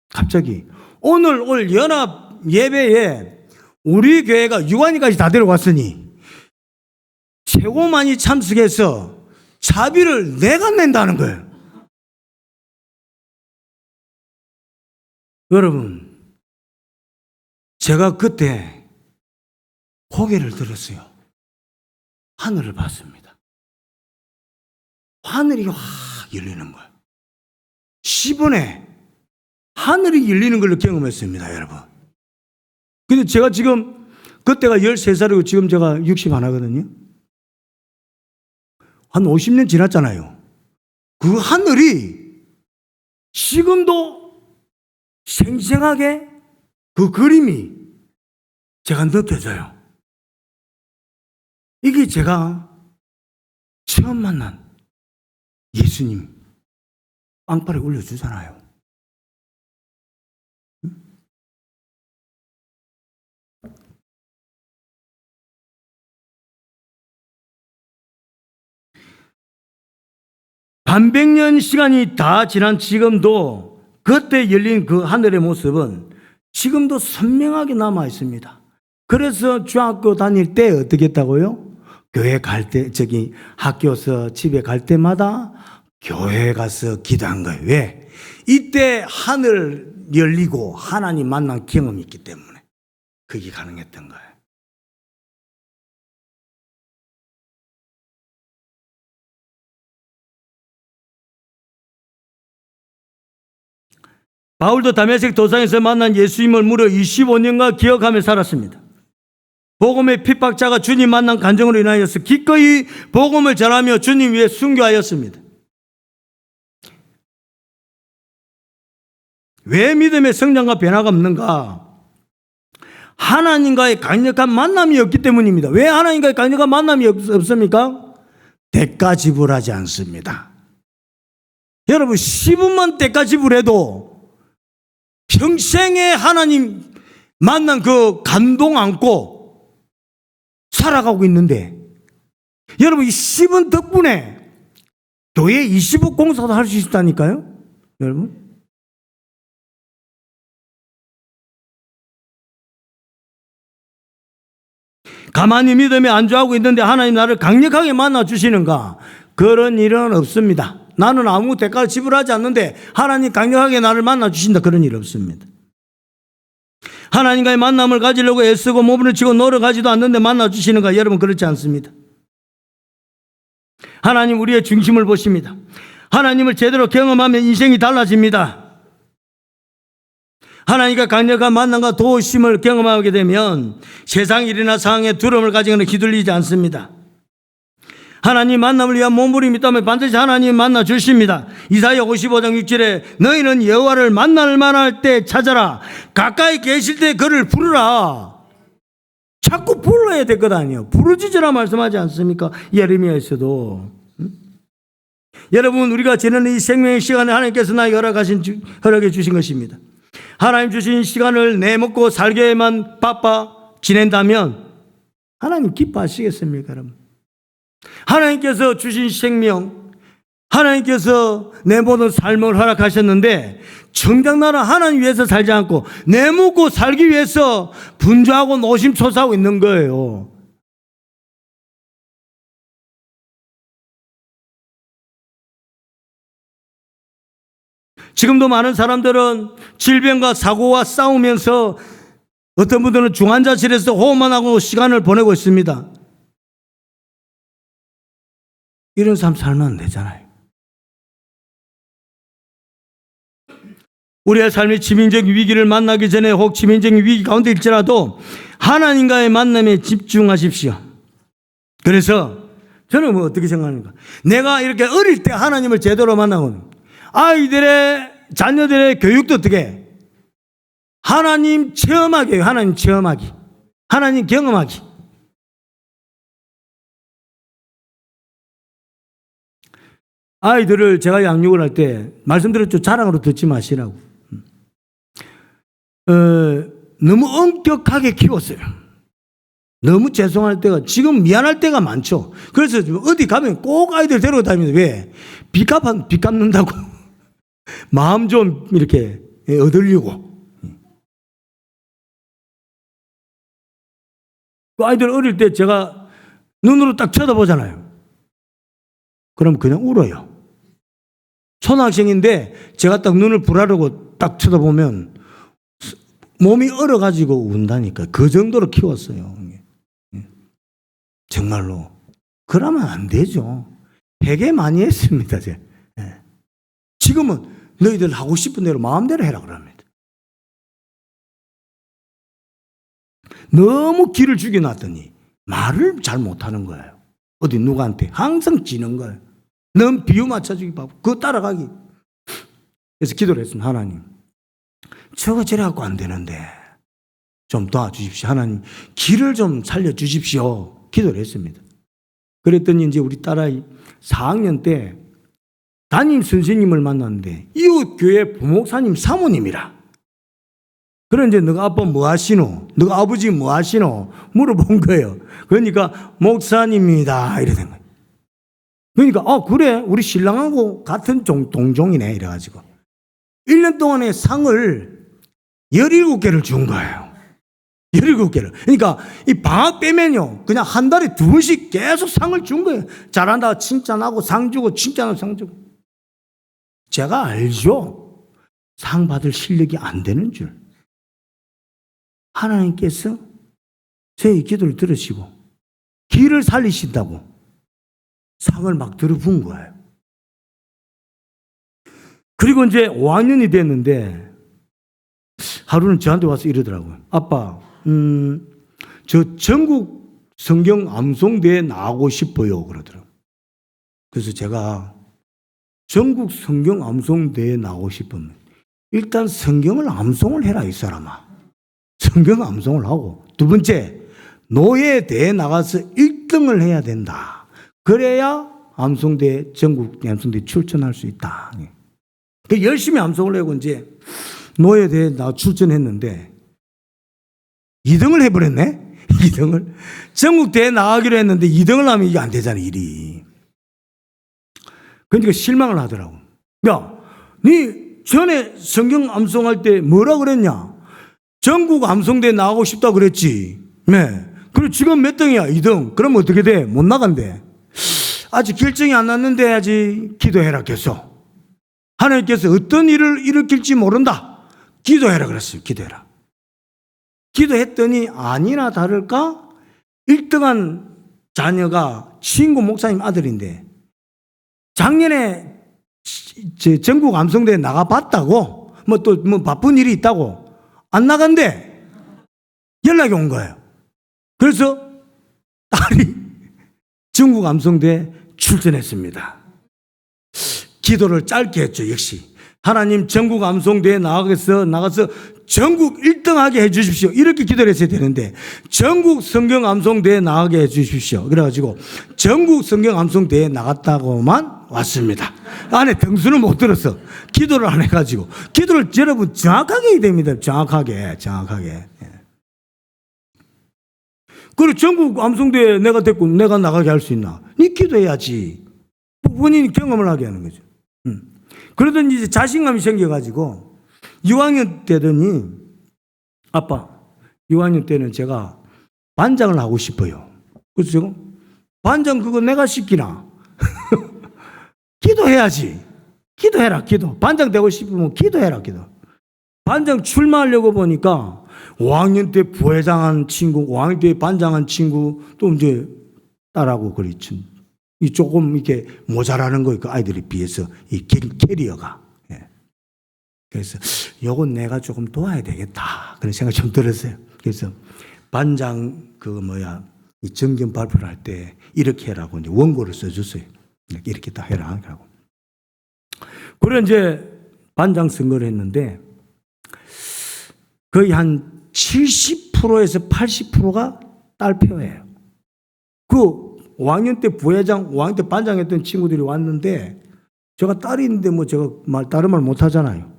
S1: 갑자기 오늘 올 연합 예배에 우리 교회가 유관이까지 다 데려왔으니 최고 많이 참석해서 차비를 내가 낸다는 거예요. 여러분, 제가 그때 고개를 들었어요. 하늘을 봤습니다. 하늘이 확 열리는 거예요. 10원에 하늘이 열리는 걸 경험했습니다, 여러분. 근데 제가 지금 그때가 13살이고 지금 제가 60 하나거든요. 한 50년 지났잖아요. 그 하늘이 지금도 생생하게 그 그림이 제가 느껴져요. 이게 제가 처음 만난 예수님 빵빠레 올려주잖아요. 반백년 시간이 다 지난 지금도 그때 열린 그 하늘의 모습은 지금도 선명하게 남아 있습니다. 그래서 중학교 다닐 때 어떻게 했다고요? 교회 갈 때, 학교에서 집에 갈 때마다 교회 가서 기도한 거예요. 왜? 이때 하늘 열리고 하나님 만난 경험이 있기 때문에 그게 가능했던 거예요. 바울도 다메섹 도상에서 만난 예수님을 무려 25년간 기억하며 살았습니다. 복음의 핍박자가 주님 만난 간증으로 인하여서 기꺼이 복음을 전하며 주님 위해 순교하였습니다. 왜 믿음의 성장과 변화가 없는가? 하나님과의 강력한 만남이 없기 때문입니다. 왜 하나님과의 강력한 만남이 없습니까? 대가 지불하지 않습니다. 여러분 10원만 대가 지불해도 평생에 하나님 만난 그 감동 안고 살아가고 있는데 여러분 이 10원 덕분에 교회 20억 공사도 할 수 있다니까요. 여러분 가만히 믿음에 안주하고 있는데 하나님 나를 강력하게 만나 주시는가? 그런 일은 없습니다. 나는 아무 대가를 지불하지 않는데 하나님 강력하게 나를 만나 주신다. 그런 일 없습니다. 하나님과의 만남을 가지려고 애쓰고 몸을 치고 노력하지도 않는데 만나 주시는가? 여러분 그렇지 않습니다. 하나님 우리의 중심을 보십니다. 하나님을 제대로 경험하면 인생이 달라집니다. 하나님과 강력한 만남과 도우심을 경험하게 되면 세상 일이나 상황에 두려움을 가지거나 휘둘리지 않습니다. 하나님 만남을 위한 몸부림이 있다면 반드시 하나님 만나 주십니다. 이사야 55장 6절에 너희는 여호와를 만날 만할 때 찾아라. 가까이 계실 때 그를 부르라. 자꾸 불러야 될 것 아니에요. 부르짖으라 말씀하지 않습니까? 예레미야에서도. 여러분 우리가 지내는 이 생명의 시간에 하나님께서 나에게 허락해 주신 것입니다. 하나님 주신 시간을 내먹고 살게만 바빠 지낸다면 하나님 기뻐하시겠습니까? 여러분? 하나님께서 주신 생명 하나님께서 내 모든 삶을 허락하셨는데 정작 나는 하나님 위해서 살지 않고 내 먹고 살기 위해서 분주하고 노심초사하고 있는 거예요. 지금도 많은 사람들은 질병과 사고와 싸우면서 어떤 분들은 중환자실에서 호흡만 하고 시간을 보내고 있습니다. 이런 삶 살면 안 되잖아요. 우리의 삶이 치명적 위기를 만나기 전에 혹 치명적 위기 가운데 있더라도 하나님과의 만남에 집중하십시오. 그래서 저는 뭐 어떻게 생각합니까? 내가 이렇게 어릴 때 하나님을 제대로 만나고 아이들의 자녀들의 교육도 어떻게 하나님 체험하기, 하나님 체험하기, 하나님 경험하기. 아이들을 제가 양육을 할 때 말씀드렸죠. 자랑으로 듣지 마시라고. 너무 엄격하게 키웠어요. 너무 죄송할 때가, 지금 미안할 때가 많죠. 그래서 어디 가면 꼭 아이들 데리고 다닙니다. 왜? 빚 갚는다고. 마음 좀 이렇게 얻으려고. 그 아이들 어릴 때 제가 눈으로 딱 쳐다보잖아요. 그럼 그냥 울어요. 초등학생인데 제가 딱 눈을 부라르고 딱 쳐다보면 몸이 얼어가지고 운다니까. 그 정도로 키웠어요. 정말로. 그러면 안 되죠. 회개 많이 했습니다. 제가. 지금은 너희들 하고 싶은 대로 마음대로 해라 그럽니다. 너무 기를 죽여놨더니 말을 잘 못하는 거예요. 어디 누구한테 항상 지는 거예요. 넌 비유 맞춰주기 바쁘고 그거 따라가기. 그래서 기도를 했습니다. 하나님, 저거 저래갖고 안 되는데 좀 도와주십시오. 하나님, 길을 좀 살려주십시오. 기도를 했습니다. 그랬더니 이제 우리 딸아이 4학년 때 담임 선생님을 만났는데 이웃교회 부목사님 사모님이라. 그래 이제 너가 아빠 뭐 하시노? 너가 아버지 뭐 하시노? 물어본 거예요. 그러니까 목사님입니다. 이래 된 거예요. 그러니까 그래 우리 신랑하고 같은 동종이네 이래가지고 1년 동안의 상을 17개를 준 거예요. 17개를. 그러니까 이 방학 빼면요 그냥 한 달에 2번씩 계속 상을 준 거예요. 잘한다 칭찬하고 상 주고 칭찬하고 상 주고. 제가 알죠. 상 받을 실력이 안 되는 줄. 하나님께서 제 기도를 들으시고 길을 살리신다고 상을 막 들어본 거예요. 그리고 이제 5학년이 됐는데 하루는 저한테 와서 이러더라고요. 아빠, 저 전국 성경 암송대에 나가고 싶어요. 그러더라고요. 그래서 제가 전국 성경 암송대에 나가고 싶으면 일단 성경을 암송을 해라 이 사람아. 성경 암송을 하고 두 번째 노예대에 나가서 1등을 해야 된다. 그래야 암송대 전국 암송대 출전할 수 있다. 열심히 암송을 하고 이제 노예대에 나 출전했는데 2등을 해버렸네. 2등을 전국대에 나가기로 했는데 2등을 하면 이게 안 되잖아 일이. 그러니까 실망을 하더라고. 야, 네 전에 성경 암송할 때 뭐라 그랬냐? 전국 암송대에 나가고 싶다 그랬지. 네. 그리고 지금 몇 등이야? 2등. 그러면 어떻게 돼? 못 나간대. 아직 결정이 안 났는데 아직 기도해라 계속. 하나님께서 어떤 일을 일으킬지 모른다. 기도해라 그랬어요. 기도해라. 기도했더니 아니나 다를까 1등한 자녀가 친구 목사님 아들인데 작년에 전국 암송대에 나가봤다고 뭐 또 뭐 바쁜 일이 있다고 안 나간대. 연락이 온 거예요. 그래서 딸이 전국 암송대에 출전했습니다. 기도를 짧게 했죠. 역시 하나님 전국 암송대에 나가서 전국 1등하게 해주십시오. 이렇게 기도를 했어야 되는데 전국 성경 암송대에 나가게 해주십시오. 그래가지고 전국 성경 암송대에 나갔다고만 왔습니다. 안에 등수는 못 들었어. 기도를 안 해가지고. 기도를 여러분 정확하게 해야 됩니다. 정확하게. 그리고 전국 암송대에 내가 됐고 내가 나가게 할 수 있나? 네 기도해야지. 본인이 경험을 하게 하는 거죠. 그러더니 이제 자신감이 생겨가지고 6학년 때더니 아빠 6학년 때는 제가 반장을 하고 싶어요. 그래서 제가 반장 그거 내가 시키나? 기도해야지. 기도해라 기도. 반장 되고 싶으면 기도해라 기도. 반장 출마하려고 보니까 5학년 때 부회장한 친구, 5학년 때 반장한 친구 또 이제 딸하고 그렇지. 이 조금 이렇게 모자라는 거 그 아이들에 비해서 이 캐리어가. 예. 그래서 요건 내가 조금 도와야 되겠다 그런 생각이 좀 들었어요. 그래서 반장 이 정견 발표를 할 때 이렇게 해라고 이제 원고를 써줬어요. 이렇게 다 해라 하고. 그래 이제 반장 선거를 했는데 거의 한 70%에서 80%가 딸표예요. 그 5학년 때 부회장, 5학년 때 반장했던 친구들이 왔는데 제가 딸이 있는데 뭐 제가 다른 말 못하잖아요.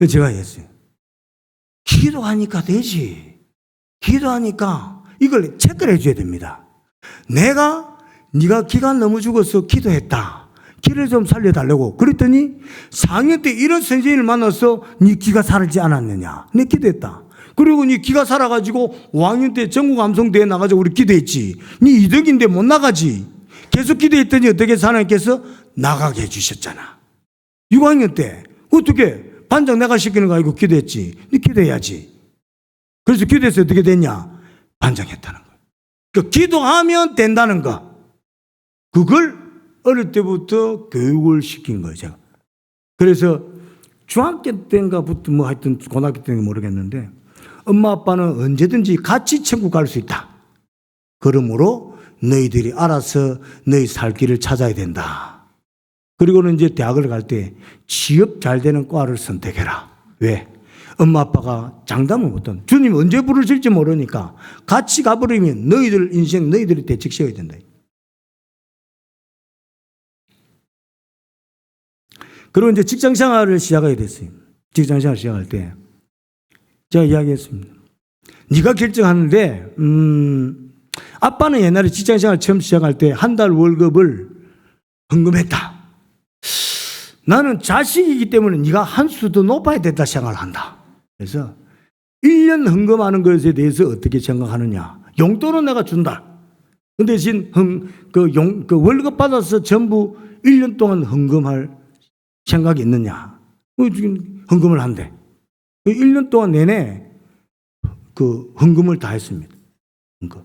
S1: 제가 했어요. 기도하니까 되지. 기도하니까 이걸 체크를 해줘야 됩니다. 네가 기가 너무 죽어서 기도했다. 기를 좀 살려달라고. 그랬더니 4학년 때 이런 선생님을 만나서 네 기가 살지 않았느냐. 내 기도했다. 그리고 네 기가 살아가지고 5학년 때 전국암송대회 나가지고 우리 기도했지. 네 이덕인데 못 나가지. 계속 기도했더니 어떻게 하나님께서 나가게 해주셨잖아. 6학년 때 어떻게 반장 내가 시키는 거 아니고 기도했지. 네 기도해야지. 그래서 기도해서 어떻게 됐냐. 반장했다는 거야. 그 기도하면 된다는 거. 그걸 어릴 때부터 교육을 시킨 거예요, 제가. 그래서 중학교 때인가부터 뭐 하여튼 고등학교 때인가 모르겠는데 엄마 아빠는 언제든지 같이 천국 갈 수 있다. 그러므로 너희들이 알아서 너희 살 길을 찾아야 된다. 그리고는 이제 대학을 갈 때 취업 잘 되는 과를 선택해라. 왜? 엄마 아빠가 장담을 못한 주님 언제 부르실지 모르니까 같이 가버리면 너희들 인생 너희들이 대책 세워야 된다. 그리고 이제 직장 생활을 시작하게 됐어요. 직장 생활을 시작할 때 제가 이야기했습니다. 네가 결정하는데 아빠는 옛날에 직장 생활 처음 시작할 때 한 달 월급을 헌금했다. 나는 자식이기 때문에 네가 한 수도 높아야 된다 생각을 한다. 그래서 1년 헌금하는 것에 대해서 어떻게 생각하느냐. 용돈은 내가 준다. 그 대신 그 월급 받아서 전부 1년 동안 헌금할 생각이 있느냐. 지금 헌금을 한대. 1년 동안 내내 그 헌금을 다 했습니다. 헌금.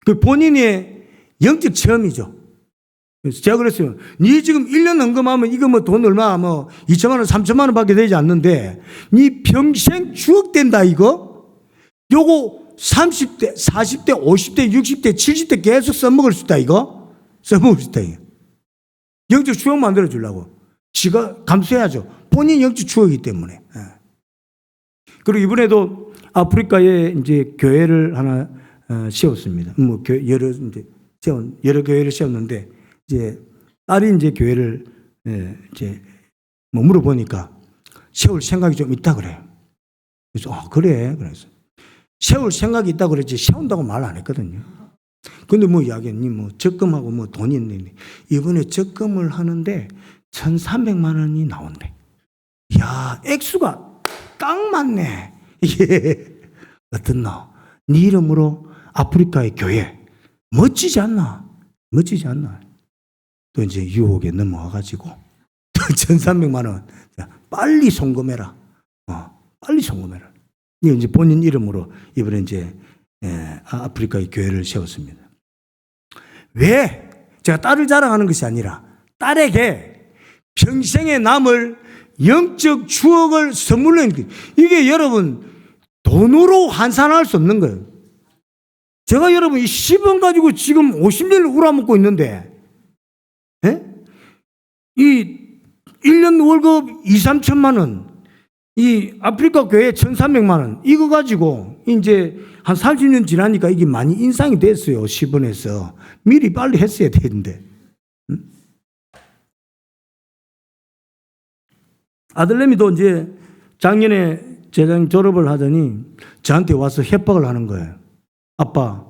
S1: 그 본인의 영적 체험이죠. 그래서 제가 그랬어요. 네 지금 1년 헌금하면 이거 뭐 돈 얼마 2천만 원, 3천만 원 밖에 되지 않는데 네 평생 추억된다 이거? 요거 30대, 40대, 50대, 60대, 70대 계속 써먹을 수 있다 이거? 써먹을 수 있다 이거. 영적 추억 만들어 주려고. 지가 감수해야죠. 본인 영적 추억이기 때문에. 그리고 이번에도 아프리카에 이제 교회를 하나 세웠습니다. 뭐 여러 교회를 세웠는데 이제 딸이 이제 교회를 이제 뭐 물어보니까 세울 생각이 좀 있다 그래요. 그래서 그래. 그래서 세울 생각이 있다 그랬지 세운다고 말 안 했거든요. 근데 뭐 이야기했니 뭐 적금하고 뭐 돈이 있는데 이번에 적금을 하는데 1,300만 원이 나온대. 야, 액수가 딱 맞네. 예. 어떻노? 네 이름으로 아프리카의 교회. 멋지지 않나? 멋지지 않나? 또 이제 유혹에 넘어와가지고, 또 1,300만 원. 빨리 송금해라. 빨리 송금해라. 이제 본인 이름으로 이번에 이제, 아프리카의 교회를 세웠습니다. 왜? 제가 딸을 자랑하는 것이 아니라, 딸에게 평생에 남을 영적 추억을 선물로 했는 거예요. 이게 여러분 돈으로 환산할 수 없는 거예요. 제가 여러분 이 10원 가지고 지금 50년을 우라먹고 있는데 이 1년 월급 2, 3천만 원 이 아프리카 교회 1,300만 원 이거 가지고 이제 한 30년 지나니까 이게 많이 인상이 됐어요. 10원에서 미리 빨리 했어야 되는데 아들내미도 이제 작년에 재장 졸업을 하더니 저한테 와서 협박을 하는 거예요. 아빠,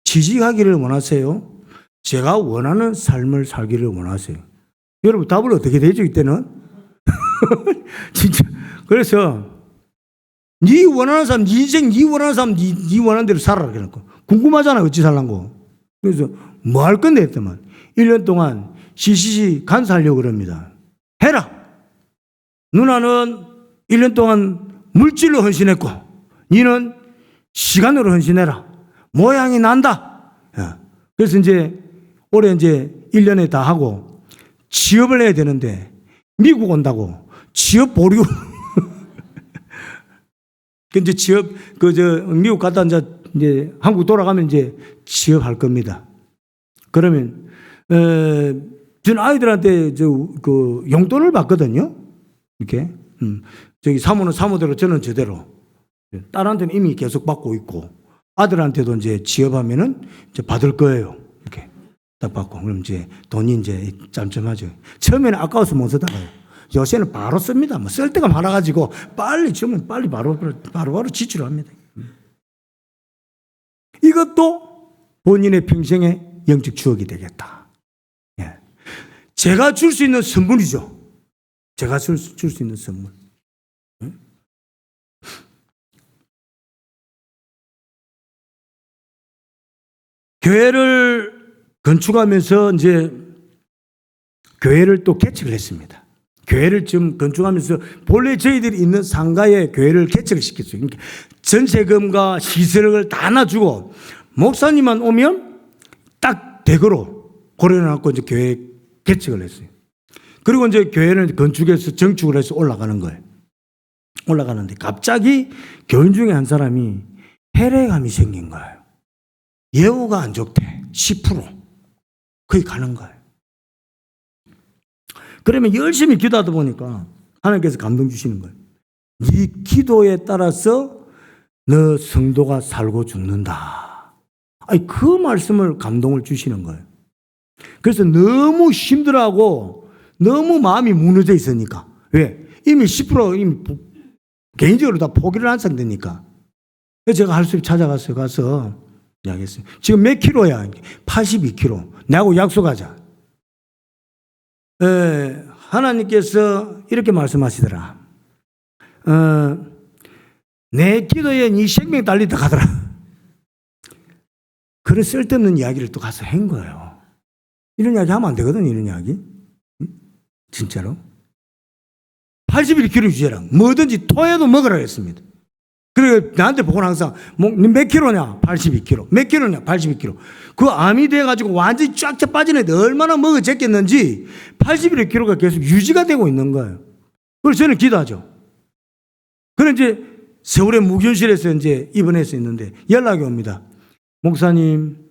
S1: 취직하기를 원하세요? 제가 원하는 삶을 살기를 원하세요. 여러분 답을 어떻게 되죠 이때는? 진짜. 그래서 네 원하는 삶, 네 인생 네 원하는 삶, 네 원하는 대로 살아라. 그러니까 궁금하잖아 어찌 살란고. 그래서 뭐 할 건데 했더만 1년 동안 CCC 간사하려고 그럽니다. 해라. 누나는 1년 동안 물질로 헌신했고 니는 시간으로 헌신해라. 모양이 난다. 그래서 이제 올해 이제 1년에 다 하고 취업을 해야 되는데 미국 온다고 취업 보류. 근데 취업 미국 갔다 이제 한국 돌아가면 이제 취업할 겁니다. 그러면 저는 아이들한테 그 용돈을 받거든요. 이렇게 저기 사모는 사모대로 저는 저대로 딸한테는 이미 계속 받고 있고 아들한테도 이제 취업하면은 이제 받을 거예요. 이렇게 딱 받고 그럼 이제 돈이 이제 짬짬하죠. 처음에는 아까워서 못 쓰다가요. 요새는 바로 씁니다. 뭐 쓸 데가 많아가지고 빨리 주면 빨리 바로 지출합니다. 이것도 본인의 평생의 영적 추억이 되겠다. 예. 제가 줄 수 있는 선물이죠. 제가 줄 수 있는 선물. 예? 교회를 건축하면서 이제 교회를 또 개척을 했습니다. 교회를 지금 건축하면서 본래 저희들이 있는 상가에 교회를 개척을 시켰어요. 그러니까 전세금과 시설을 다 놔주고 목사님만 오면 딱 대거로 고려해놓고 이제 교회 개척을 했어요. 그리고 이제 교회는 건축해서 정축을 해서 올라가는 거예요. 올라가는데 갑자기 교인 중에 한 사람이 혈액암이 생긴 거예요. 예후가 안 좋대. 10% 거기 가는 거예요. 그러면 열심히 기도하다 보니까 하나님께서 감동 주시는 거예요. 네 기도에 따라서 너 성도가 살고 죽는다. 아니 그 말씀을 감동을 주시는 거예요. 그래서 너무 힘들어하고 너무 마음이 무너져 있으니까. 왜? 이미 10% 이미 개인적으로 다 포기를 한 상태니까. 그래서 제가 할 수 있게 찾아갔어요. 가서 이야기했어요. 지금 몇 킬로야? 82kg. 나하고 약속하자. 하나님께서 이렇게 말씀하시더라. 내 기도에 네 생명 달리다 가더라. 그런 쓸데없는 이야기를 또 가서 한 거예요. 이런 이야기 하면 안 되거든, 이런 이야기. 진짜로. 81kg 주제라. 뭐든지 토해도 먹으라 했습니다. 그리고 나한테 보고는 항상 몇 킬로냐? 82kg. 몇 킬로냐? 82kg. 그 암이 돼가지고 완전히 쫙쫙 빠진 애들 얼마나 먹어 쟀겠는지 81kg가 계속 유지가 되고 있는 거예요. 그래서 저는 기도하죠. 그래 이제 서울의 무균실에서 이제 입원해서 있는데 연락이 옵니다. 목사님,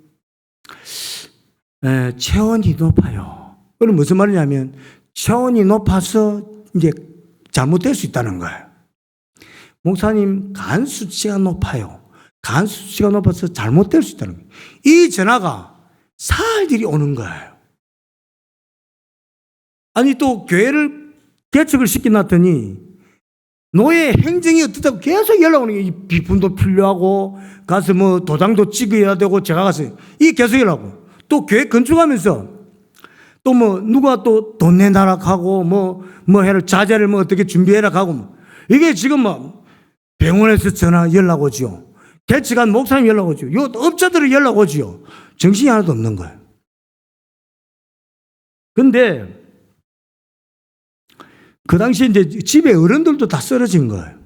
S1: 체온이 높아요. 그럼 무슨 말이냐면 체온이 높아서 이제 잘못될 수 있다는 거예요. 목사님, 간 수치가 높아요. 간 수치가 높아서 잘못될 수 있다는 거예요. 이 전화가 사흘들이 오는 거예요. 아니 또 교회를 개척을 시켜놨더니 노예 행정이 어떻다고 계속 연락 오는 거예요. 비품도 필요하고 가서 뭐 도장도 찍어야 되고 제가 가서 이 계속 연락 오고 또 교회 건축하면서 또 뭐 누가 또 돈 내놔라 하고 뭐 해라 자재를 뭐 어떻게 준비해라 하고 뭐. 이게 지금 뭐 병원에서 전화 연락 오지요. 개척한 목사님 연락 오지요. 요 업자들이 연락 오지요. 정신이 하나도 없는 거예요. 근데 그 당시에 이제 집에 어른들도 다 쓰러진 거예요.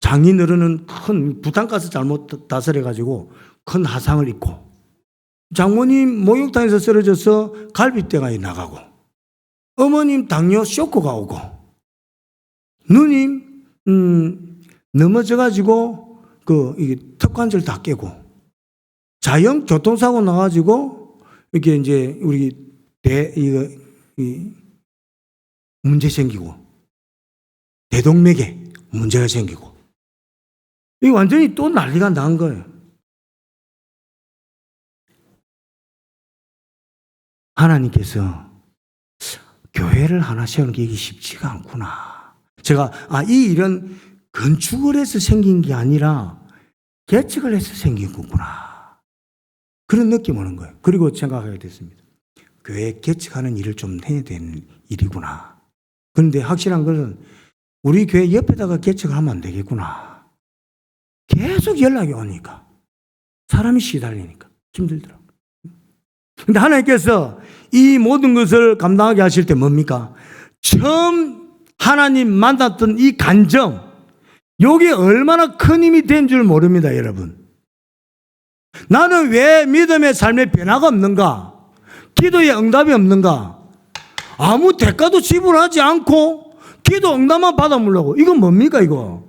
S1: 장인 어른은 큰 부탄가스 잘못 다스려가지고 큰 화상을 입고 장모님 목욕탕에서 쓰러져서 갈비뼈가 나가고 어머님 당뇨 쇼크가 오고 누님 넘어져가지고 이게 턱관절 다 깨고 자연 교통사고 나가지고 이렇게 이제 우리 문제 생기고 대동맥에 문제가 생기고 이 완전히 또 난리가 난 거예요. 하나님께서 교회를 하나 세우는 게 이게 쉽지가 않구나. 제가 이 일은 건축을 해서 생긴 게 아니라 개척을 해서 생긴 거구나. 그런 느낌 오는 거예요. 그리고 생각하게 됐습니다. 교회 개척하는 일을 좀 해야 되는 일이구나. 그런데 확실한 것은 우리 교회 옆에다가 개척을 하면 안 되겠구나. 계속 연락이 오니까 사람이 시달리니까 힘들더라고요. 그런데 하나님께서 이 모든 것을 감당하게 하실 때 뭡니까? 처음 하나님 만났던 이 간정, 이게 얼마나 큰 힘이 된 줄 모릅니다, 여러분. 나는 왜 믿음의 삶에 변화가 없는가? 기도에 응답이 없는가? 아무 대가도 지불하지 않고 기도 응답만 받아물라고. 이건 뭡니까, 이거?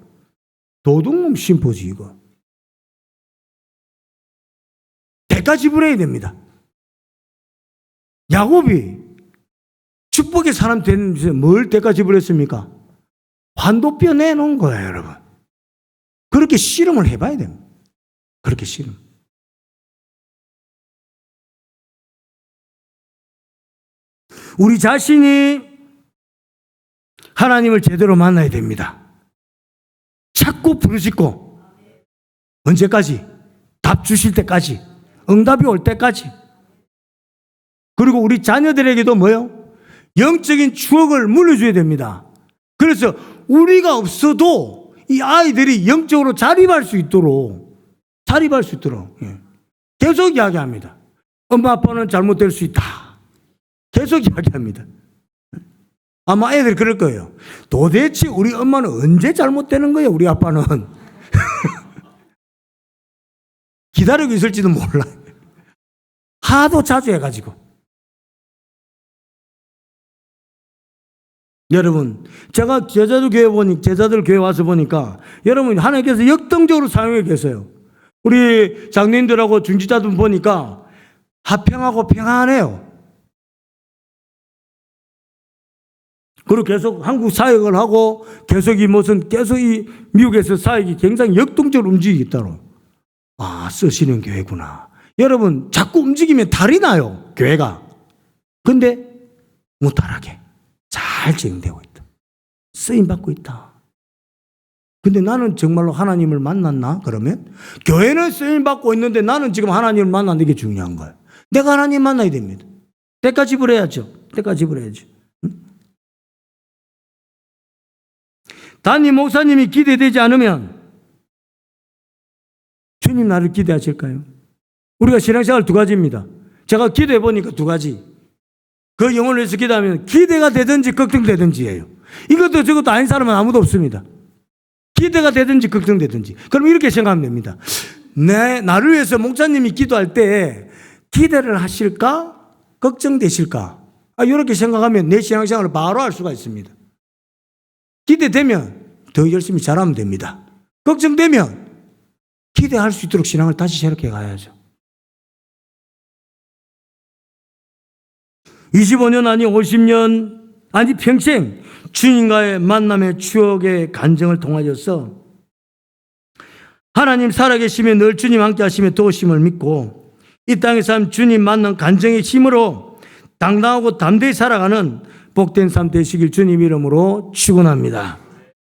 S1: 도둑놈 심포지, 이거. 대가 지불해야 됩니다. 야곱이 축복의 사람 되는데 뭘 대가 지불했습니까? 환도뼈 내놓은 거예요, 여러분. 그렇게 씨름을 해봐야 됩니다. 그렇게 씨름. 우리 자신이 하나님을 제대로 만나야 됩니다. 자꾸 부르짖고 언제까지? 답 주실 때까지, 응답이 올 때까지. 그리고 우리 자녀들에게도 뭐요? 영적인 추억을 물려줘야 됩니다. 그래서 우리가 없어도 이 아이들이 영적으로 자립할 수 있도록 계속 이야기합니다. 엄마 아빠는 잘못될 수 있다. 계속 이야기합니다. 아마 애들이 그럴 거예요. 도대체 우리 엄마는 언제 잘못되는 거예요, 우리 아빠는? 기다리고 있을지도 몰라. 하도 자주 해가지고. 여러분, 제가 제자들 교회 와서 보니까 여러분, 하나님께서 역동적으로 사용해 계세요. 우리 장로님들하고 중지자들 보니까 화평하고 평안해요. 그리고 계속 한국 사역을 하고 계속 이 미국에서 사역이 굉장히 역동적으로 움직이겠다로. 아, 쓰시는 교회구나. 여러분, 자꾸 움직이면 탈이 나요, 교회가. 근데 무탈하게 잘 진행되고 있다. 쓰임받고 있다. 근데 나는 정말로 하나님을 만났나? 그러면 교회는 쓰임받고 있는데 나는 지금 하나님을 만나는 게 중요한 거예요. 내가 하나님 만나야 됩니다. 대가 지불해야죠. 대가 지불해야죠. 담임 목사님이 기대되지 않으면 주님 나를 기대하실까요? 우리가 신앙생활 두 가지입니다. 제가 기도해 보니까 두 가지. 그 영혼을 위해서 기도하면 기대가 되든지 걱정되든지예요. 이것도 저것도 아닌 사람은 아무도 없습니다. 기대가 되든지 걱정되든지. 그럼 이렇게 생각하면 됩니다. 나를 위해서 목사님이 기도할 때 기대를 하실까? 걱정되실까? 이렇게 생각하면 내 신앙생활을 바로 알 수가 있습니다. 기대되면 더 열심히 잘하면 됩니다. 걱정되면 기대할 수 있도록 신앙을 다시 새롭게 가야죠. 25년 아니 50년 아니 평생 주님과의 만남의 추억의 간증을 통하여서 하나님 살아계시며 늘 주님 함께 하시며 도우심을 믿고 이 땅의 삶 주님 만난 간증의 힘으로 당당하고 담대히 살아가는 복된 삶 되시길 주님 이름으로 축원합니다.